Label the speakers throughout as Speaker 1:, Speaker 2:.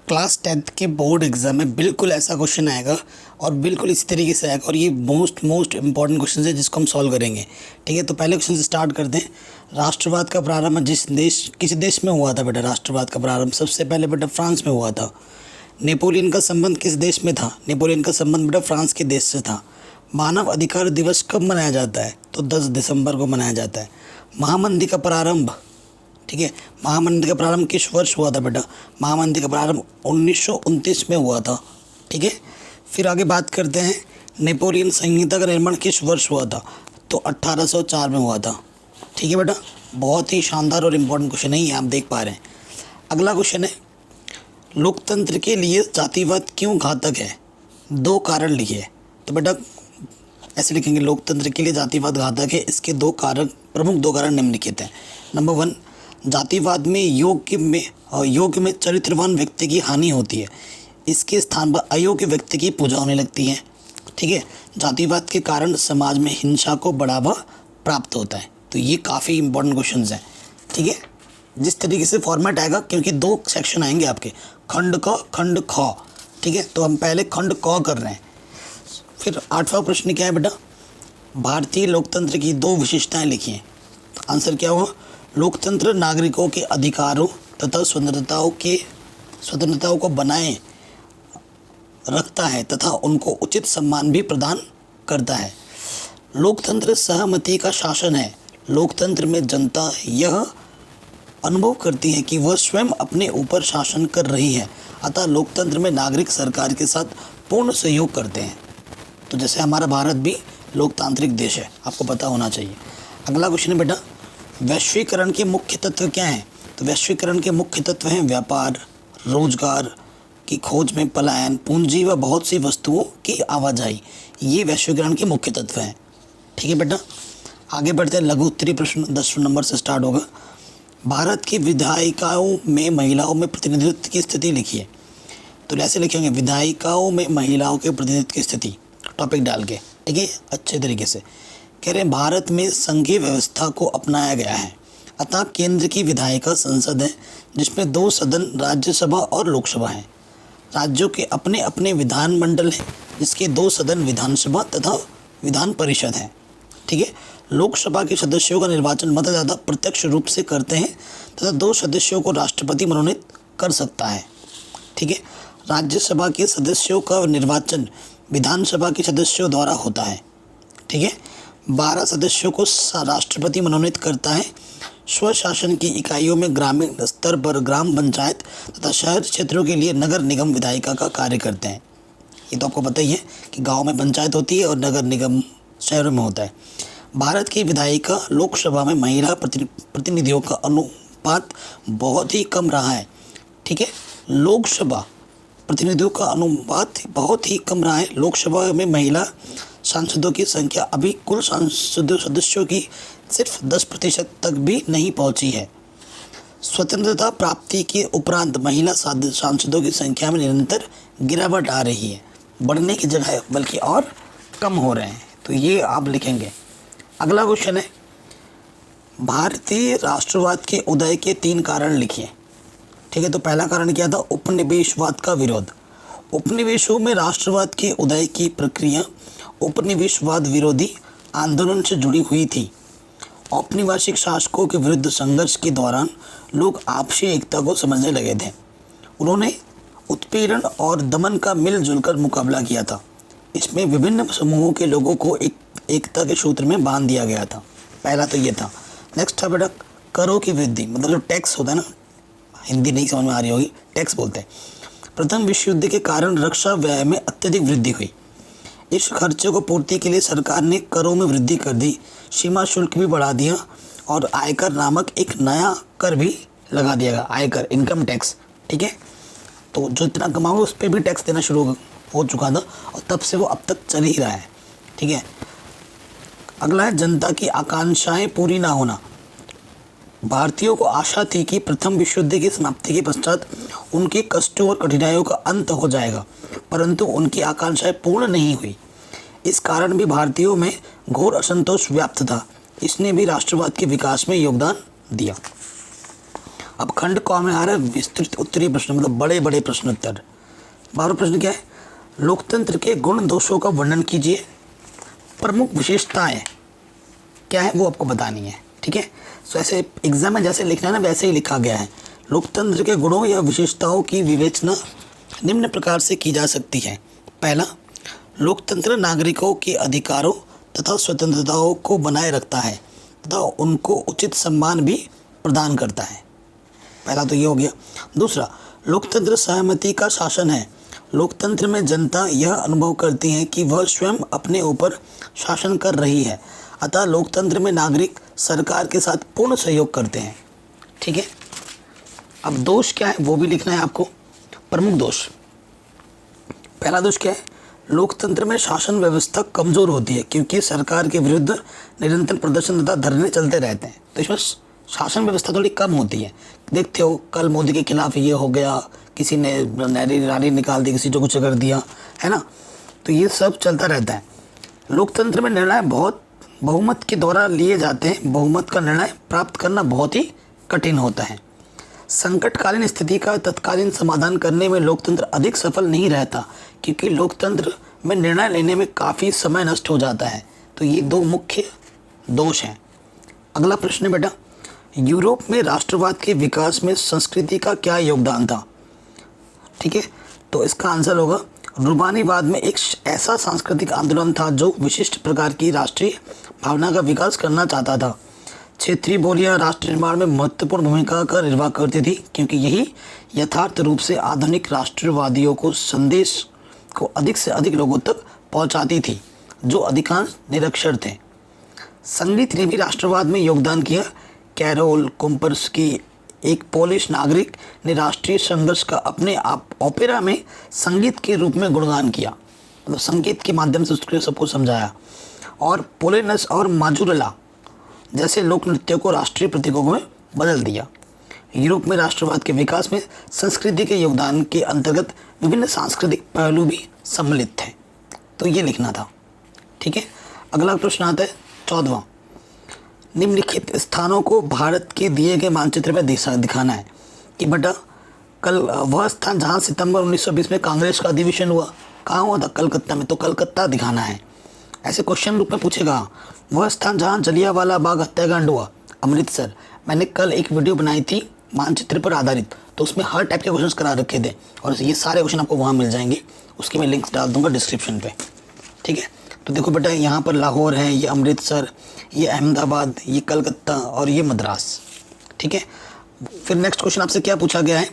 Speaker 1: Class 10th के board exam में बिल्कुल ऐसा क्वेश्चन आएगा और बिल्कुल इसी तरीके से आएगा और ये मोस्ट इंपॉर्टेंट क्वेश्चन है जिसको हम सॉल्व करेंगे। ठीक है, तो पहले क्वेश्चन से स्टार्ट करते हैं। राष्ट्रवाद का प्रारंभ किस देश में हुआ था बेटा? राष्ट्रवाद का प्रारंभ सबसे पहले बेटा फ्रांस में हुआ था। नेपोलियन का संबंध किस देश में था? नेपोलियन का संबंध बेटा फ्रांस के देश से था। मानव अधिकार दिवस कब मनाया जाता है? तो 10 दिसंबर को मनाया जाता है। महामंदी का प्रारंभ, ठीक है, महामंदी का प्रारंभ किस वर्ष हुआ था बेटा? महामंदी का प्रारंभ 1929 में हुआ था। ठीक है, फिर आगे बात करते हैं नेपोलियन संहिता का निर्माण किस वर्ष हुआ था? तो 1804 में हुआ था। ठीक है बेटा, बहुत ही शानदार और इम्पोर्टेंट क्वेश्चन है ये, आप देख पा रहे हैं। अगला क्वेश्चन है, लोकतंत्र के लिए जातिवाद क्यों घातक है? 2 कारण लिखिए। तो बेटा ऐसे लिखेंगे, लोकतंत्र के लिए जातिवाद घातक है, इसके 2 कारण, प्रमुख 2 कारण निम्नलिखित हैं। नंबर 1, जातिवाद में योग्य में चरित्रवान व्यक्ति की हानि होती है, इसके स्थान पर अयोग्य व्यक्ति की पूजा होने लगती है। ठीक है, जातिवाद के कारण समाज में हिंसा को बढ़ावा प्राप्त होता है। तो ये काफ़ी इंपॉर्टेंट क्वेश्चंस हैं। ठीक है, जिस तरीके से फॉर्मेट आएगा, क्योंकि 2 सेक्शन आएंगे आपके, खंड क खंड ख। ठीक है, तो हम पहले खंड क कर रहे हैं। फिर 8वां प्रश्न क्या है बेटा? भारतीय लोकतंत्र की 2 विशेषताएं लिखिए। आंसर क्या होगा? लोकतंत्र नागरिकों के अधिकारों तथा स्वतंत्रताओं को बनाए रखता है तथा उनको उचित सम्मान भी प्रदान करता है। लोकतंत्र सहमति का शासन है। लोकतंत्र में जनता यह अनुभव करती है कि वह स्वयं अपने ऊपर शासन कर रही है, अतः लोकतंत्र में नागरिक सरकार के साथ पूर्ण सहयोग करते हैं। तो जैसे हमारा भारत भी लोकतांत्रिक देश है, आपको पता होना चाहिए। अगला क्वेश्चन है बेटा, वैश्वीकरण के मुख्य तत्व क्या हैं? तो वैश्वीकरण के मुख्य तत्व हैं व्यापार, रोजगार की खोज में पलायन, पूंजी व बहुत सी वस्तुओं की आवाजाही। ये वैश्वीकरण के मुख्य तत्व हैं। ठीक है बेटा, आगे बढ़ते हैं। लघु उत्तरीय प्रश्न 10 नंबर से स्टार्ट होगा। भारत की विधायिकाओं में महिलाओं में प्रतिनिधित्व की स्थिति लिखिए। तो ऐसे लिखेंगे, विधायिकाओं में महिलाओं के प्रतिनिधित्व की स्थिति, टॉपिक डाल के। ठीक है, अच्छे तरीके से कह रहे हैं, भारत में संघीय व्यवस्था को अपनाया गया है, अतः केंद्र की विधायिका संसद है जिसमें 2 सदन राज्यसभा और लोकसभा हैं। राज्यों के अपने अपने विधानमंडल हैं जिसके 2 सदन विधानसभा तथा विधान परिषद हैं। ठीक है, लोकसभा के सदस्यों का निर्वाचन मतदाता प्रत्यक्ष रूप से करते हैं तथा 2 सदस्यों को राष्ट्रपति मनोनीत कर सकता है। ठीक है, राज्यसभा के सदस्यों का निर्वाचन विधानसभा के सदस्यों द्वारा होता है। ठीक है, 12 सदस्यों को राष्ट्रपति मनोनीत करता है। स्वशासन की इकाइयों में ग्रामीण स्तर पर ग्राम पंचायत तथा शहर क्षेत्रों के लिए नगर निगम विधायिका का कार्य करते हैं। ये तो आपको पता ही है कि गांव में पंचायत होती है और नगर निगम शहरों में होता है। भारत की विधायिका लोकसभा में महिला प्रतिनिधियों का अनुपात बहुत ही कम रहा है। ठीक है, लोकसभा प्रतिनिधियों का अनुपात बहुत ही कम रहा है। लोकसभा में महिला सांसदों की संख्या अभी कुल सदस्यों की सिर्फ 10% तक भी नहीं पहुंची है। स्वतंत्रता प्राप्ति के उपरांत महिला सांसदों की संख्या में निरंतर गिरावट आ रही है, बढ़ने की जगह बल्कि और कम हो रहे हैं। तो ये आप लिखेंगे। अगला क्वेश्चन है, भारतीय राष्ट्रवाद के उदय के 3 कारण लिखिए। ठीक है, तो पहला कारण क्या था? उपनिवेशवाद का विरोध। उपनिवेशों में राष्ट्रवाद के उदय की प्रक्रिया उपनिवेशवाद विरोधी आंदोलन से जुड़ी हुई थी। औपनिवेशिक शासकों के विरुद्ध संघर्ष के दौरान लोग आपसी एकता को समझने लगे थे। उन्होंने उत्पीड़न और दमन का मिलजुल कर मुकाबला किया था। इसमें विभिन्न समूहों के लोगों को एकता के सूत्र में बांध दिया गया था। पहला तो ये था। नेक्स्ट था बेटा, करों की वृद्धि, मतलब जो टैक्स होता है ना, हिंदी नहीं समझ में आ रही होगी, टैक्स बोलते हैं। प्रथम विश्व युद्ध के कारण रक्षा व्यय में अत्यधिक वृद्धि हुई। इस खर्चे को पूर्ति के लिए सरकार ने करों में वृद्धि कर दी, सीमा शुल्क भी बढ़ा दिया और आयकर नामक एक नया कर भी लगा दिया गया, आयकर, इनकम टैक्स। ठीक है, तो जो इतना कमाओगे उस पर भी टैक्स देना शुरू हो चुका था और तब से वो अब तक चल ही रहा है। ठीक है, अगला है, जनता की आकांक्षाएं पूरी ना होना। भारतीयों को आशा थी कि प्रथम विश्व युद्ध की समाप्ति के पश्चात उनके कष्टों और कठिनाइयों का अंत हो जाएगा, परंतु उनकी आकांक्षाएं पूर्ण नहीं हुई। इस कारण भी भारतीयों में घोर असंतोष व्याप्त था। इसने भी राष्ट्रवाद के विकास में योगदान दिया। अब खंड क में आ रहा है विस्तृत उत्तरीय प्रश्न, मतलब बड़े बड़े प्रश्न उत्तर। 12वां प्रश्न क्या है, लोकतंत्र के गुण दोषों का वर्णन कीजिए, प्रमुख विशेषताएं क्या है वो आपको बतानी है। ठीक है, सो ऐसे एग्जाम में जैसे लिखना है ना वैसे ही लिखा गया है। लोकतंत्र के गुणों या विशेषताओं की विवेचना निम्न प्रकार से की जा सकती है। पहला, लोकतंत्र नागरिकों के अधिकारों तथा स्वतंत्रताओं को बनाए रखता है तथा उनको उचित सम्मान भी प्रदान करता है। पहला तो ये हो गया। दूसरा, लोकतंत्र सहमति का शासन है। लोकतंत्र में जनता यह अनुभव करती है कि वह स्वयं अपने ऊपर शासन कर रही है, अतः लोकतंत्र में नागरिक सरकार के साथ पूर्ण सहयोग करते हैं। ठीक है, अब दोष क्या है वो भी लिखना है आपको। प्रमुख दोष, पहला दोष क्या है, लोकतंत्र में शासन व्यवस्था कमज़ोर होती है क्योंकि सरकार के विरुद्ध निरंतर प्रदर्शन तथा धरने चलते रहते हैं, तो इसमें शासन व्यवस्था थोड़ी कम होती है। देखते हो कल मोदी के खिलाफ ये हो गया, किसी ने रैली निकाल दी, किसी को कुछ कर दिया, है ना, तो ये सब चलता रहता है। लोकतंत्र में निर्णय बहुत बहुमत के द्वारा लिए जाते हैं, बहुमत का निर्णय प्राप्त करना बहुत ही कठिन होता है। संकटकालीन स्थिति का तत्कालीन समाधान करने में लोकतंत्र अधिक सफल नहीं रहता क्योंकि लोकतंत्र में निर्णय लेने में काफ़ी समय नष्ट हो जाता है। तो ये दो मुख्य दोष हैं। अगला प्रश्न है बेटा, यूरोप में राष्ट्रवाद के विकास में संस्कृति का क्या योगदान था। ठीक है, तो इसका आंसर होगा रूमानीवाद में एक ऐसा सांस्कृतिक आंदोलन था जो विशिष्ट प्रकार की राष्ट्रीय भावना का विकास करना चाहता था। क्षेत्रीय बोलियां राष्ट्र निर्माण में महत्वपूर्ण भूमिका का निर्वाह करती थी क्योंकि यही यथार्थ रूप से आधुनिक राष्ट्रवादियों को संदेश को अधिक से अधिक लोगों तक पहुंचाती थी जो अधिकांश निरक्षर थे। संगीत ने भी राष्ट्रवाद में योगदान किया। कैरोल कोम्परस्की, एक पोलिश नागरिक, ने राष्ट्रीय संघर्ष का अपने आप ओपेरा में संगीत के रूप में गुणगान किया, मतलब संगीत के माध्यम से उसको सबको समझाया। और पोलेनस और माजुरेला जैसे लोक नृत्यों को राष्ट्रीय प्रतीकों में बदल दिया। यूरोप में राष्ट्रवाद के विकास में संस्कृति के योगदान के अंतर्गत विभिन्न सांस्कृतिक पहलू भी सम्मिलित थे, तो ये लिखना था। ठीक है, अगला प्रश्न आता है 14वां, निम्नलिखित स्थानों को भारत के दिए गए मानचित्र में दिखाना है कि बेटा कल वह स्थान जहाँ सितंबर 1920 में कांग्रेस का अधिवेशन हुआ, कहाँ हुआ था, कलकत्ता में, तो कलकत्ता दिखाना है। ऐसे क्वेश्चन रूप में पूछेगा। वह स्थान जहाँ जलियांवाला बाग हत्याकांड हुआ, अमृतसर। मैंने कल एक वीडियो बनाई थी मानचित्र पर आधारित, तो उसमें हर टाइप के क्वेश्चंस करा रखे थे और ये सारे क्वेश्चन आपको वहाँ मिल जाएंगे, उसकी मैं लिंक्स डाल दूंगा डिस्क्रिप्शन पे। ठीक है, तो देखो बेटा यहाँ पर लाहौर है, ये अमृतसर, ये अहमदाबाद, ये कलकत्ता और ये मद्रास। ठीक है, फिर नेक्स्ट क्वेश्चन आपसे क्या पूछा गया है,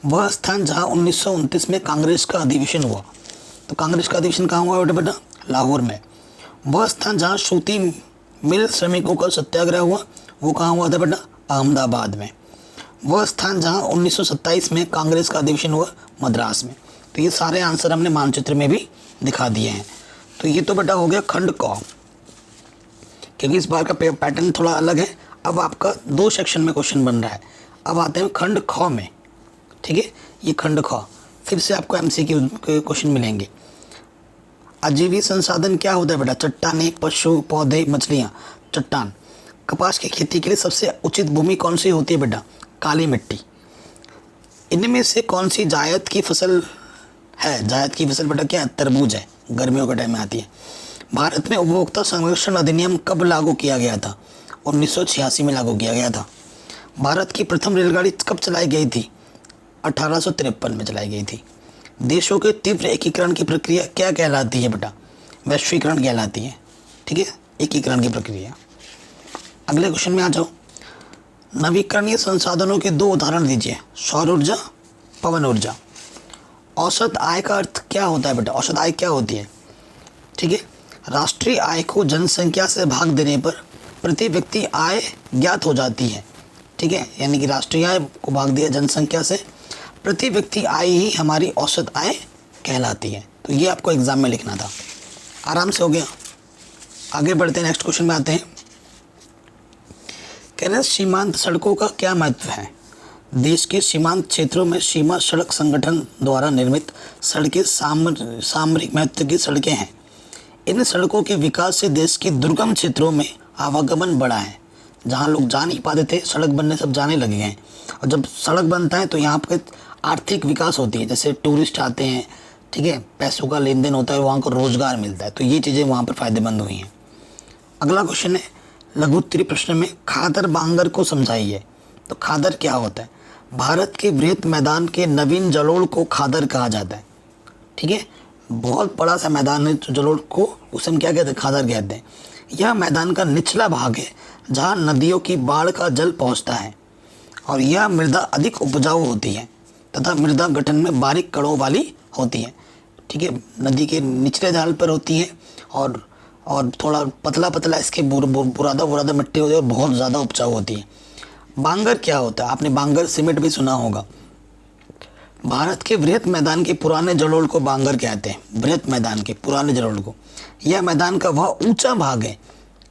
Speaker 1: वह स्थान जहाँ 1929 में कांग्रेस का अधिवेशन हुआ, तो कांग्रेस का अधिवेशन कहाँ हुआ बेटा, लाहौर में। वह स्थान जहाँ सूती मिल श्रमिकों का सत्याग्रह हुआ, वो कहाँ हुआ था बेटा, अहमदाबाद में। वह स्थान जहाँ 1927 में कांग्रेस का अधिवेशन हुआ, मद्रास में। तो ये सारे आंसर हमने मानचित्र में भी दिखा दिए हैं। तो ये तो बेटा हो गया खंड क, क्योंकि इस बार का पैटर्न थोड़ा अलग है। अब आपका 2 सेक्शन में क्वेश्चन बन रहा है। अब आते हैं खंड ख में। ठीक है, ये खंड ख, फिर से आपको MCQ के क्वेश्चन मिलेंगे। आजीवी संसाधन क्या होता है बेटा, चट्टानें, पशु, पौधे, मछलियाँ। चट्टान। कपास की खेती के लिए सबसे उचित भूमि कौन सी होती है बेटा, काली मिट्टी। इनमें से कौन सी जायद की फसल है, जायद की फसल बेटा क्या है, तरबूज है, गर्मियों के टाइम में आती है। भारत में उपभोक्ता संरक्षण अधिनियम कब लागू किया गया था, 1986 में लागू किया गया था। भारत की प्रथम रेलगाड़ी कब चलाई गई थी, 1853 में चलाई गई थी। देशों के तीव्र एकीकरण की प्रक्रिया क्या कहलाती है बेटा, वैश्वीकरण कहलाती है। ठीक है, एकीकरण की प्रक्रिया। अगले क्वेश्चन में आ जाओ। नवीकरणीय संसाधनों के 2 उदाहरण दीजिए, सौर ऊर्जा, पवन ऊर्जा। औसत आय का अर्थ क्या होता है बेटा, औसत आय क्या होती है। ठीक है, राष्ट्रीय आय को जनसंख्या से भाग देने पर प्रति व्यक्ति आय ज्ञात हो जाती है। ठीक है, यानी कि राष्ट्रीय आय को भाग दिया जनसंख्या से, प्रति व्यक्ति आय ही हमारी औसत आय कहलाती है। तो ये आपको एग्जाम में लिखना था, आराम से हो गया। आगे बढ़ते हैं, नेक्स्ट क्वेश्चन में आते हैं। कहना सीमांत सड़कों का क्या महत्व है। देश के सीमांत क्षेत्रों में सीमा सड़क संगठन द्वारा निर्मित सड़कें सामरिक महत्व की सड़कें हैं। इन सड़कों के विकास से देश के दुर्गम क्षेत्रों में आवागमन बढ़ा है। जहाँ लोग जा नहीं पाते थे, सड़क बनने सब जाने लगे हैं। और जब सड़क बनता है तो यहाँ पे आर्थिक विकास होती है, जैसे टूरिस्ट आते हैं, ठीक है, पैसों का लेन देन होता है, वहाँ को रोज़गार मिलता है, तो ये चीज़ें वहाँ पर फ़ायदेमंद हुई हैं। अगला क्वेश्चन है लघु उत्तरीय प्रश्न में खादर बांगर को समझाइए। तो खादर क्या होता है? भारत के बृहत मैदान के नवीन जलोढ़ को खादर कहा जाता है, ठीक है। बहुत बड़ा सा मैदान है जलोढ़ को, उसे हम क्या कहते हैं? खादर कहते हैं। यह मैदान का निचला भाग है जहाँ नदियों की बाढ़ का जल पहुँचता है और यह मृदा अधिक उपजाऊ होती है तथा मृदा गठन में बारीक कणों वाली होती है, ठीक है। नदी के निचले ढाल पर होती है और थोड़ा पतला पतला इसके बुरादा मिट्टी होती है और बहुत ज़्यादा उपजाऊ होती है। बांगर क्या होता है? आपने बांगर सीमेंट भी सुना होगा। भारत के बृहत मैदान के पुराने जलोढ़ को बांगर कहते हैं। बृहत मैदान के पुराने जलोढ़ को, यह मैदान का वह ऊंचा भाग है,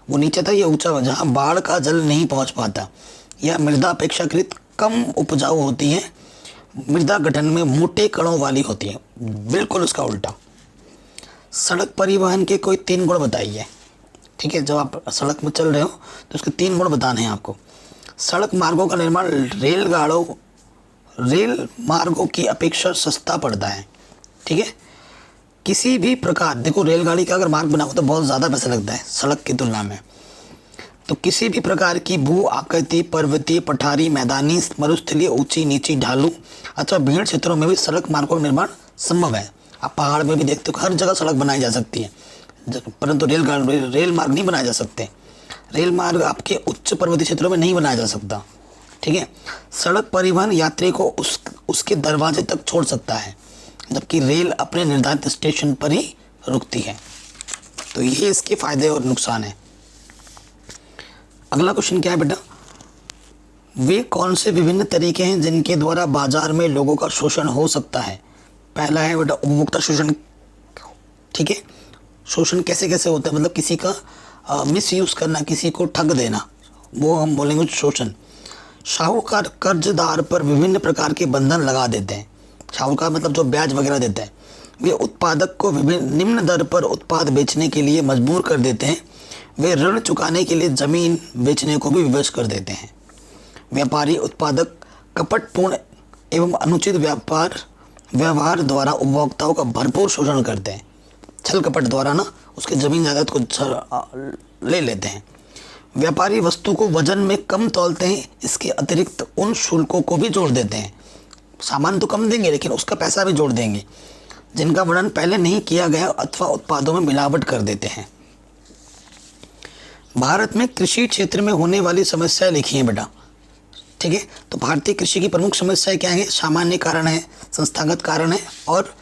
Speaker 1: वो नीचे था, यह ऊंचा भाग जहाँ बाढ़ का जल नहीं पहुँच पाता। यह मृदा अपेक्षाकृत कम उपजाऊ होती है, मृदा गठन में मोटे कणों वाली होती है, बिल्कुल उसका उल्टा। सड़क परिवहन के कोई 3 गुण बताइए, ठीक है। जब आप सड़क में चल रहे हो तो उसके 3 गुण बताने हैं आपको। सड़क मार्गों का निर्माण रेल मार्गों की अपेक्षा सस्ता पड़ता है, ठीक है। किसी भी प्रकार, देखो रेलगाड़ी का अगर मार्ग बना हो तो बहुत ज़्यादा पैसा लगता है सड़क की तुलना में। तो किसी भी प्रकार की भू आकृति, पर्वतीय, पठारी, मैदानी, मरुस्थलीय, ऊंची नीची, ढालू अथवा भीड़ क्षेत्रों में भी सड़क मार्गों का निर्माण संभव है। आप पहाड़ में भी देखते हो, हर जगह सड़क बनाई जा सकती है, परंतु रेल मार्ग नहीं बनाए जा सकते। रेल मार्ग आपके उच्च पर्वतीय क्षेत्रों में नहीं बनाया जा सकता, ठीक है। सड़क परिवहन यात्री को उसके दरवाजे तक छोड़ सकता है, जबकि रेल अपने निर्धारित स्टेशन पर ही रुकती है। तो ये इसके फायदे और नुकसान है। अगला क्वेश्चन क्या है बेटा? वे कौन से विभिन्न तरीके हैं जिनके द्वारा बाजार में लोगों का शोषण हो सकता है? पहला है बेटा उपभोक्ता शोषण, ठीक है। शोषण कैसे कैसे होता है? मतलब किसी का मिस यूज़ करना, किसी को ठग देना, वो हम बोलेंगे शोषण। साहूकार कर्जदार पर विभिन्न प्रकार के बंधन लगा देते हैं। साहूकार मतलब जो ब्याज वगैरह देते हैं। वे उत्पादक को विभिन्न निम्न दर पर उत्पाद बेचने के लिए मजबूर कर देते हैं। वे ऋण चुकाने के लिए ज़मीन बेचने को भी विवश कर देते हैं। व्यापारी उत्पादक कपटपूर्ण एवं अनुचित व्यवहार द्वारा उपभोक्ताओं का भरपूर शोषण करते हैं। छल कपट द्वारा ना उसके ज़मीन जायदाद को ले लेते हैं। व्यापारी वस्तु को वजन में कम तौलते हैं, इसके अतिरिक्त उन शुल्कों को भी जोड़ देते हैं। सामान तो कम देंगे लेकिन उसका पैसा भी जोड़ देंगे, जिनका वर्णन पहले नहीं किया गया अथवा उत्पादों में मिलावट कर देते हैं। भारत में कृषि क्षेत्र में होने वाली समस्याएं लिखी हैं बेटा, ठीक है। तो भारतीय कृषि की प्रमुख समस्याएं क्या है? सामान्य कारण है, संस्थागत कारण है और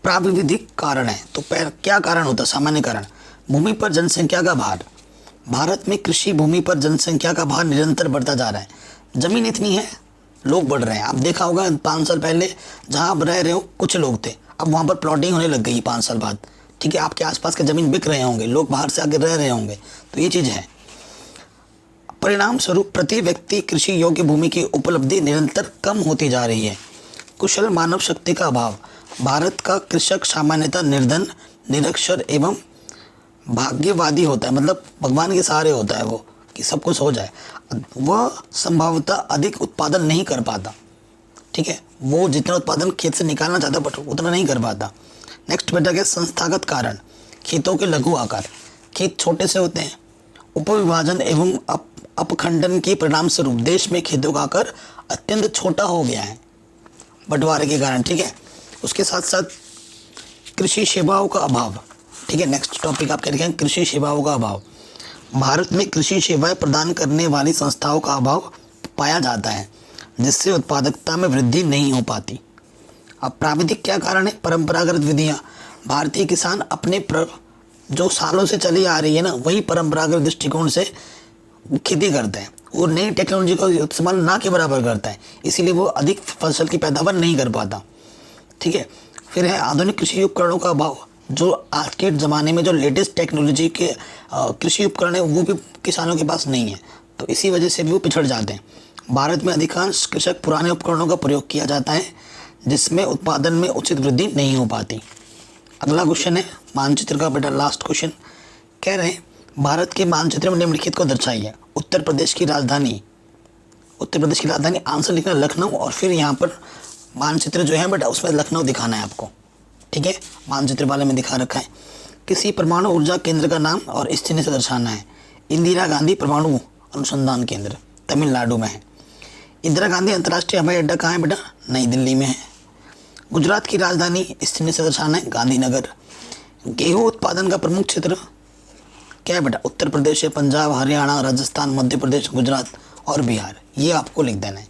Speaker 1: प्राविधिक कारण है। तो क्या कारण होता है? सामान्य कारण, भूमि पर जनसंख्या का भार। भारत में कृषि भूमि पर जनसंख्या का भार निरंतर बढ़ता जा रहा है। ज़मीन इतनी है, लोग बढ़ रहे हैं। आप देखा होगा 5 साल पहले जहाँ आप रह रहे हो कुछ लोग थे, अब वहाँ पर प्लॉटिंग होने लग गई 5 साल बाद, ठीक है। आपके आसपास के ज़मीन बिक रहे होंगे, लोग बाहर से आके रह रहे होंगे, तो ये चीज़ है। परिणाम स्वरूप प्रति व्यक्ति कृषि योग्य भूमि की उपलब्धि निरंतर कम होती जा रही है। कुशल मानव शक्ति का अभाव। भारत का कृषक सामान्यतः निर्धन, निरक्षर एवं भाग्यवादी होता है, मतलब भगवान के सहारे होता है वो कि सब कुछ हो जाए। वह संभवतः अधिक उत्पादन नहीं कर पाता, ठीक है। वो जितना उत्पादन खेत से निकालना चाहता बट उतना नहीं कर पाता। नेक्स्ट बेटा क्या? संस्थागत कारण। खेतों के लघु आकार, खेत छोटे से होते हैं। उपविभाजन एवं अपखंडन के परिणाम स्वरूप देश में खेतों का आकार अत्यंत छोटा हो गया है बंटवारे के कारण, ठीक है। उसके साथ साथ कृषि सेवाओं का अभाव, ठीक है। नेक्स्ट टॉपिक आप कह रहे हैं कृषि सेवाओं का अभाव। भारत में कृषि सेवाएं प्रदान करने वाली संस्थाओं का अभाव पाया जाता है, जिससे उत्पादकता में वृद्धि नहीं हो पाती। अब प्राविधिक क्या कारण है? परंपरागत विधियां। भारतीय किसान अपने जो सालों से चली आ रही है ना, वही परंपरागत दृष्टिकोण से खेती करते हैं। वो नई टेक्नोलॉजी का इस्तेमाल ना के बराबर करता है, इसीलिए वो अधिक फसल की पैदावार नहीं कर पाता, ठीक है। फिर है आधुनिक कृषि उपकरणों का अभाव। जो आज के ज़माने में जो लेटेस्ट टेक्नोलॉजी के कृषि उपकरण है वो भी किसानों के पास नहीं है, तो इसी वजह से भी वो पिछड़ जाते हैं। भारत में अधिकांश कृषक पुराने उपकरणों का प्रयोग किया जाता है, जिसमें उत्पादन में उचित वृद्धि नहीं हो पाती। अगला क्वेश्चन है मानचित्र का बेटा, लास्ट क्वेश्चन। कह रहे हैं भारत के मानचित्र में निम्नलिखित को दर्शाइए। उत्तर प्रदेश की राजधानी, उत्तर प्रदेश की राजधानी आंसर लिखना लखनऊ, और फिर यहाँ पर मानचित्र जो है बेटा उसमें लखनऊ दिखाना है आपको, ठीक है, मानचित्र वाले में दिखा रखा है। किसी परमाणु ऊर्जा केंद्र का नाम और इस चिन्ह से दर्शाना है। इंदिरा गांधी परमाणु अनुसंधान केंद्र तमिलनाडु में है। इंदिरा गांधी अंतर्राष्ट्रीय हवाई अड्डा कहाँ है बेटा? नई दिल्ली में है। गुजरात की राजधानी इस चिन्ह से दर्शाना है, गांधीनगर। गेहूं उत्पादन का प्रमुख क्षेत्र क्या है बेटा? उत्तर प्रदेश है, पंजाब, हरियाणा, राजस्थान, मध्य प्रदेश, गुजरात और बिहार, ये आपको लिख देना है।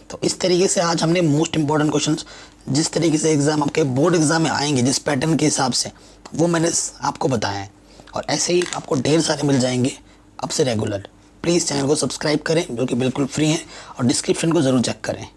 Speaker 1: तो इस तरीके से आज हमने मोस्ट इंपॉर्टेंट क्वेश्चंस, जिस तरीके से एग्जाम आपके बोर्ड एग्जाम में आएंगे जिस पैटर्न के हिसाब से, वो मैंने आपको बताया है, और ऐसे ही आपको ढेर सारे मिल जाएंगे अब से रेगुलर। प्लीज़ चैनल को सब्सक्राइब करें जो कि बिल्कुल फ्री है, और डिस्क्रिप्शन को ज़रूर चेक करें।